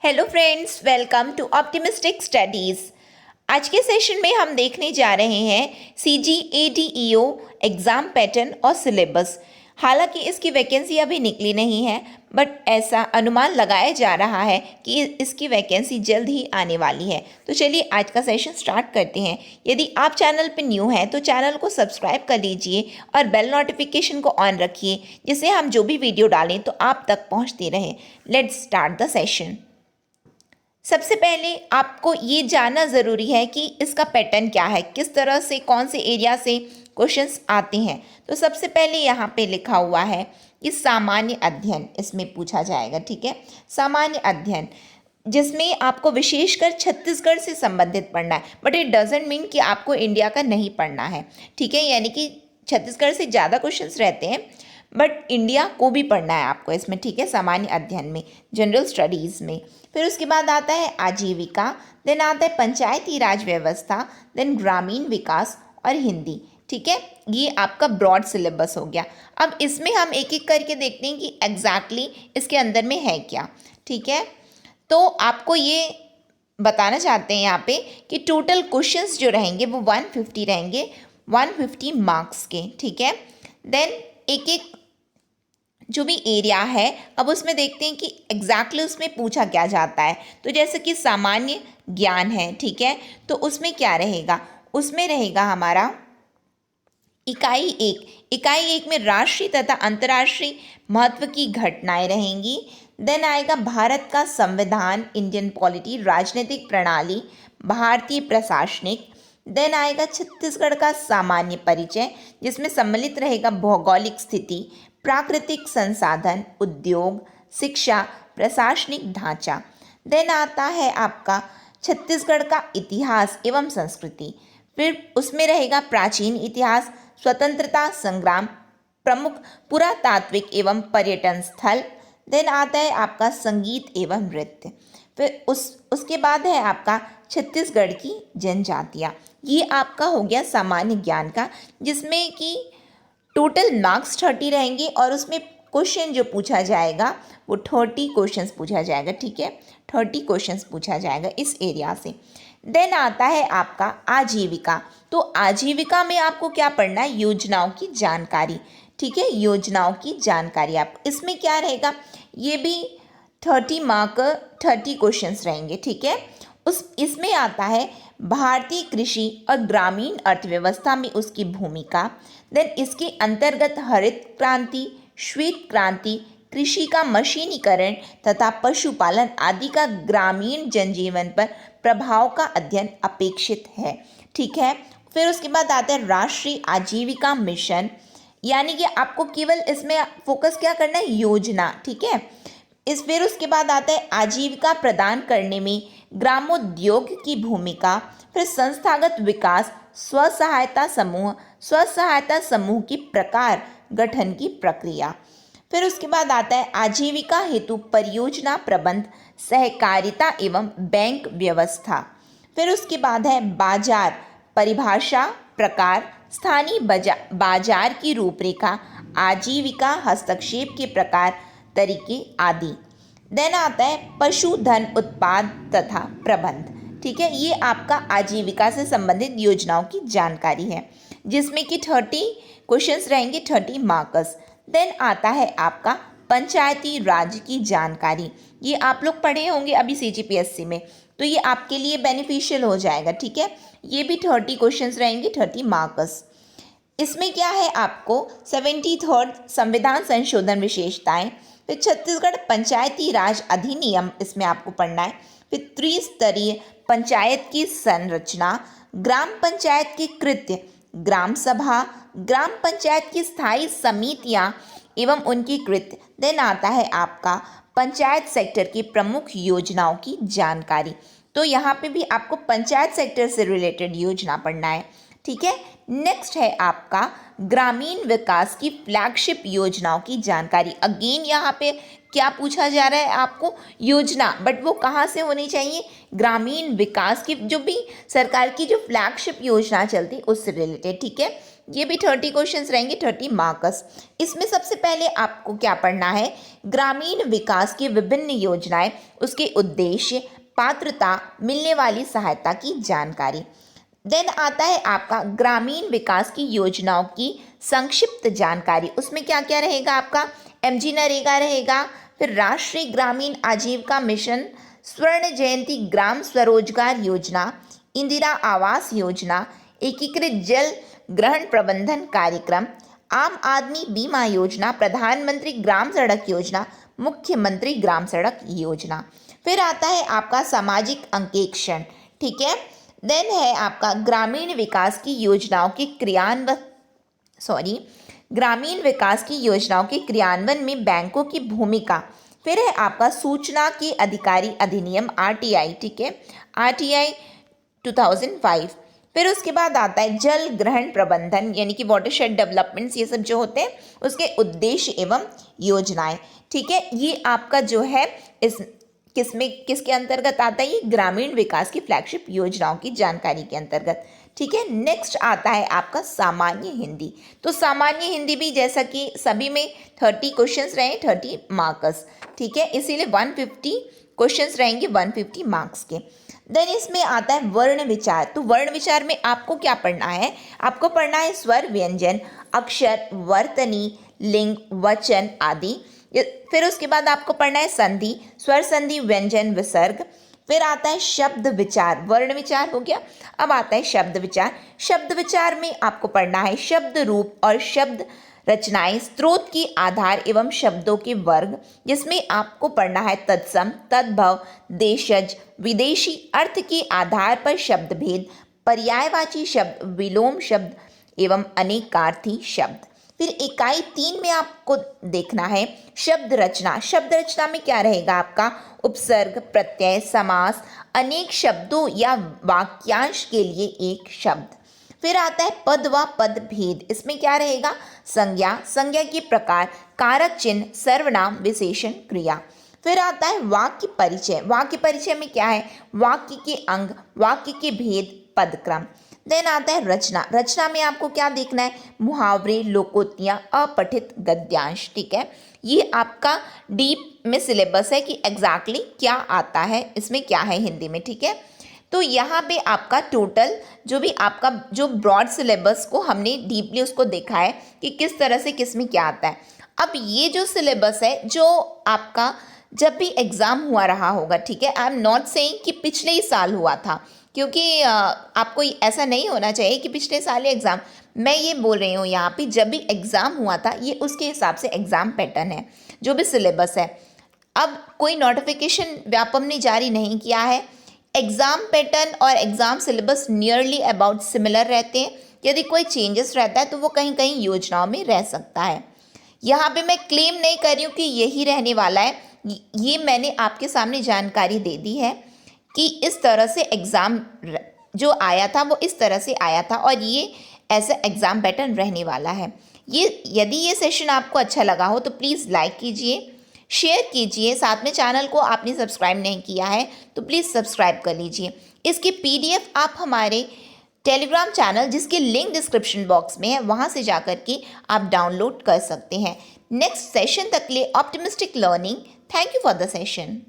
Hello friends, welcome to optimistic studies. आज के session में हम देखने जा रहे हैं CGATEO एग्ज़ाम पैटर्न और सिलेबस। हालांकि इसकी वैकेंसी अभी निकली नहीं है, बट ऐसा अनुमान लगाया जा रहा है कि इसकी वैकेंसी जल्द ही आने वाली है। तो चलिए आज का सेशन स्टार्ट करते हैं। यदि आप चैनल पर न्यू हैं तो चैनल को सब्सक्राइब कर लीजिए और बेल नोटिफिकेशन को ऑन रखिए, जिससे हम जो भी वीडियो डालें तो आप तक पहुंचती रहे। Let's start the session. सबसे पहले आपको ये जानना ज़रूरी है कि इसका पैटर्न क्या है, किस तरह से कौन से एरिया से क्वेश्चंस आते हैं। तो सबसे पहले यहाँ पे लिखा हुआ है कि सामान्य अध्ययन इसमें पूछा जाएगा। ठीक है, सामान्य अध्ययन जिसमें आपको विशेषकर छत्तीसगढ़ से संबंधित पढ़ना है, बट इट डजेंट मीन कि आपको इंडिया का नहीं पढ़ना है। ठीक है, यानी कि छत्तीसगढ़ से ज़्यादा क्वेश्चंस रहते हैं, बट इंडिया को भी पढ़ना है आपको इसमें। ठीक है, सामान्य अध्ययन में, जनरल स्टडीज़ में। फिर उसके बाद आता है आजीविका, देन आता है पंचायती राज व्यवस्था, देन ग्रामीण विकास और हिंदी। ठीक है, ये आपका ब्रॉड सिलेबस हो गया। अब इसमें हम एक एक करके देखते हैं कि एग्जैक्टली इसके अंदर में है क्या। ठीक है, तो आपको ये बताना चाहते हैं यहाँ पे कि टोटल क्वेश्चंस जो रहेंगे वो 150 रहेंगे, 150 मार्क्स के। ठीक है, देन एक एक जो भी एरिया है, अब उसमें देखते हैं कि एग्जैक्टली उसमें पूछा क्या जाता है। तो जैसे कि सामान्य ज्ञान है, ठीक है, तो उसमें क्या रहेगा, उसमें रहेगा हमारा इकाई एक में राष्ट्रीय तथा अंतर्राष्ट्रीय महत्व की घटनाएं रहेंगी। देन आएगा भारत का संविधान, इंडियन पॉलिटी, राजनीतिक प्रणाली, भारतीय प्रशासनिक। देन आएगा छत्तीसगढ़ का सामान्य परिचय, जिसमें सम्मिलित रहेगा भौगोलिक स्थिति, प्राकृतिक संसाधन, उद्योग, शिक्षा, प्रशासनिक ढांचा। देन आता है आपका छत्तीसगढ़ का इतिहास एवं संस्कृति। फिर उसमें रहेगा प्राचीन इतिहास, स्वतंत्रता संग्राम, प्रमुख पुरातात्विक एवं पर्यटन स्थल। देन आता है आपका संगीत एवं नृत्य। फिर उसके बाद है आपका छत्तीसगढ़ की जनजातियाँ। ये आपका हो गया सामान्य ज्ञान का, जिसमें कि टोटल मार्क्स 30 रहेंगे और उसमें क्वेश्चन जो पूछा जाएगा वो 30 क्वेश्चंस पूछा जाएगा। ठीक है, 30 क्वेश्चंस पूछा जाएगा इस एरिया से। देन आता है आपका आजीविका। तो आजीविका में आपको क्या पढ़ना है, योजनाओं की जानकारी। ठीक है, योजनाओं की जानकारी आप इसमें क्या रहेगा, ये भी 30 मार्क 30 क्वेश्चंस रहेंगे। ठीक है, इसमें आता है भारतीय कृषि और ग्रामीण अर्थव्यवस्था में उसकी भूमिका। देन इसके अंतर्गत हरित क्रांति, श्वेत क्रांति, कृषि का मशीनीकरण तथा पशुपालन आदि का ग्रामीण जनजीवन पर प्रभाव का अध्ययन अपेक्षित है। ठीक है, फिर उसके बाद आता है राष्ट्रीय आजीविका मिशन, यानी कि आपको केवल इसमें फोकस क्या करना है, योजना। ठीक है, फिर उसके बाद आता है आजीविका प्रदान करने में ग्रामोद्योग की भूमिका, फिर संस्थागत विकास, स्वसहायता समूह की प्रकार, गठन की प्रक्रिया। फिर उसके बाद आता है आजीविका हेतु परियोजना प्रबंध, सहकारिता एवं बैंक व्यवस्था। फिर उसके बाद है बाजार परिभाषा, प्रकार, स्थानीय बाजार की रूपरेखा, आजीविका हस्तक्षेप के प्रकार, तरीके आदि। देन आता है पशुधन उत्पाद तथा प्रबंध। ठीक है, ये आपका आजीविका से संबंधित योजनाओं की जानकारी है, जिसमें कि 30 क्वेश्चंस रहेंगे, 30 मार्क्स। देन आता है आपका पंचायती राज की जानकारी। ये आप लोग पढ़े होंगे अभी CGPSC में, तो ये आपके लिए बेनिफिशियल हो जाएगा। ठीक है, ये भी 30 क्वेश्चंस रहेंगे, 30 मार्क्स। इसमें क्या है, आपको 73 संविधान संशोधन विशेषताएं, फिर छत्तीसगढ़ पंचायती राज अधिनियम इसमें आपको पढ़ना है, फिर त्रिस्तरीय पंचायत की संरचना, ग्राम पंचायत के कृत्य, ग्राम सभा, ग्राम पंचायत की स्थायी समितियां एवं उनकी कृत्य। देन आता है आपका पंचायत सेक्टर की प्रमुख योजनाओं की जानकारी। तो यहाँ पे भी आपको पंचायत सेक्टर से रिलेटेड योजना पढ़ना है। ठीक है, नेक्स्ट है आपका ग्रामीण विकास की फ्लैगशिप योजनाओं की जानकारी। अगेन यहाँ पे क्या पूछा जा रहा है आपको, योजना, बट वो कहाँ से होनी चाहिए, ग्रामीण विकास की जो भी सरकार की जो फ्लैगशिप योजना चलती उससे रिलेटेड। ठीक है, ये भी 30 क्वेश्चंस रहेंगे, 30 मार्क्स। इसमें सबसे पहले आपको क्या पढ़ना है, ग्रामीण विकास की विभिन्न योजनाएं, उसके उद्देश्य, पात्रता, मिलने वाली सहायता की जानकारी। देन आता है आपका ग्रामीण विकास की योजनाओं की संक्षिप्त जानकारी। उसमें क्या क्या रहेगा आपका, एमजी नरेगा रहेगा, फिर राष्ट्रीय ग्रामीण आजीविका मिशन, स्वर्ण जयंती ग्राम स्वरोजगार योजना, इंदिरा आवास योजना, एकीकृत जल ग्रहण प्रबंधन कार्यक्रम, आम आदमी बीमा योजना, प्रधानमंत्री ग्राम सड़क योजना, मुख्यमंत्री ग्राम सड़क योजना। फिर आता है आपका सामाजिक अंकेक्षण, ठीक है। देन है आपका ग्रामीण विकास की योजनाओं के ग्रामीण विकास की योजनाओं के क्रियान्वयन में बैंकों की भूमिका। फिर है आपका सूचना के अधिकारी अधिनियम आरटीआई, ठीक है, आरटीआई 2005। फिर उसके बाद आता है जल ग्रहण प्रबंधन यानी कि वाटरशेड डेवलपमेंट्स, ये सब जो होते हैं उसके उद्देश्य एवं योजनाएं, ठीक है। ये आपका जो है इस किसके अंतर्गत आता है, ये ग्रामीण विकास की फ्लैगशिप योजनाओं की जानकारी के अंतर्गत, ठीक है। नेक्स्ट आता है आपका सामान्य हिंदी। तो सामान्य हिंदी भी जैसा कि सभी में 30 क्वेश्चंस रहे, 30 मार्क्स, ठीक है, इसीलिए 150 क्वेश्चंस रहेंगे 150 मार्क्स के। देन इसमें आता है वर्ण विचार। तो वर्ण विचार में आपको क्या पढ़ना है, आपको पढ़ना है स्वर व्यंजन, अक्षर, वर्तनी, लिंग, वचन आदि। फिर उसके बाद आपको पढ़ना है संधि, स्वर संधि, व्यंजन, विसर्ग। फिर आता है शब्द विचार, वर्ण विचार हो गया, अब आता है शब्द विचार। शब्द विचार में आपको पढ़ना है शब्द रूप और शब्द रचनाएं, स्रोत की आधार एवं शब्दों के वर्ग, जिसमें आपको पढ़ना है तत्सम, तद्भव, देशज, विदेशी, अर्थ के आधार पर शब्द भेद, पर्यायवाची शब्द, विलोम शब्द एवं अनेकार्थी शब्द। फिर इकाई 3 में आपको देखना है शब्द रचना। शब्द रचना में क्या रहेगा आपका, उपसर्ग, प्रत्यय, समास, अनेक शब्दों या वाक्यांश के लिए एक शब्द। फिर आता है पद व पद भेद। इसमें क्या रहेगा, संज्ञा, संज्ञा के प्रकार, कारक चिन्ह, सर्वनाम, विशेषण, क्रिया। फिर आता है वाक्य परिचय। वाक्य परिचय में क्या है, वाक्य के अंग, वाक्य के भेद, पदक्रम। देन आता है रचना। रचना में आपको क्या देखना है, मुहावरे, लोकोक्तियाँ, अपठित गद्यांश, ठीक है। ये आपका डीप में सिलेबस है कि एग्जैक्टली क्या आता है, इसमें क्या है हिंदी में, ठीक है। तो यहाँ पे आपका टोटल जो भी आपका जो ब्रॉड सिलेबस को हमने डीपली उसको देखा है कि किस तरह से किस में क्या आता है। अब ये जो सिलेबस है जो आपका जब भी एग्ज़ाम हुआ रहा होगा, ठीक है, आई एम नॉट सेइंग कि पिछले ही साल हुआ था, क्योंकि आपको ऐसा नहीं होना चाहिए कि पिछले साल एग्ज़ाम, मैं ये बोल रही हूँ यहाँ पे जब भी एग्ज़ाम हुआ था ये उसके हिसाब से एग्ज़ाम पैटर्न है, जो भी सिलेबस है। अब कोई नोटिफिकेशन व्यापम ने जारी नहीं किया है, एग्ज़ाम पैटर्न और exam syllabus nearly about similar रहते हैं। यदि कोई चेंजेस रहता है तो वो कहीं कहीं योजनाओं में रह सकता है। यहाँ पे मैं क्लेम नहीं कर रही हूँ कि यही रहने वाला है, ये मैंने आपके सामने जानकारी दे दी है कि इस तरह से एग्ज़ाम जो आया था वो इस तरह से आया था और ये ऐसा एग्ज़ाम पैटर्न रहने वाला है। यदि ये सेशन आपको अच्छा लगा हो तो प्लीज़ लाइक कीजिए, शेयर कीजिए, साथ में चैनल को आपने सब्सक्राइब नहीं किया है तो प्लीज़ सब्सक्राइब कर लीजिए। इसकी PDF आप हमारे टेलीग्राम चैनल, जिसकी लिंक डिस्क्रिप्शन बॉक्स में है, वहाँ से जाकर के आप डाउनलोड कर सकते हैं। नेक्स्ट सेशन तक के लिए optimistic learning. Thank you for the session.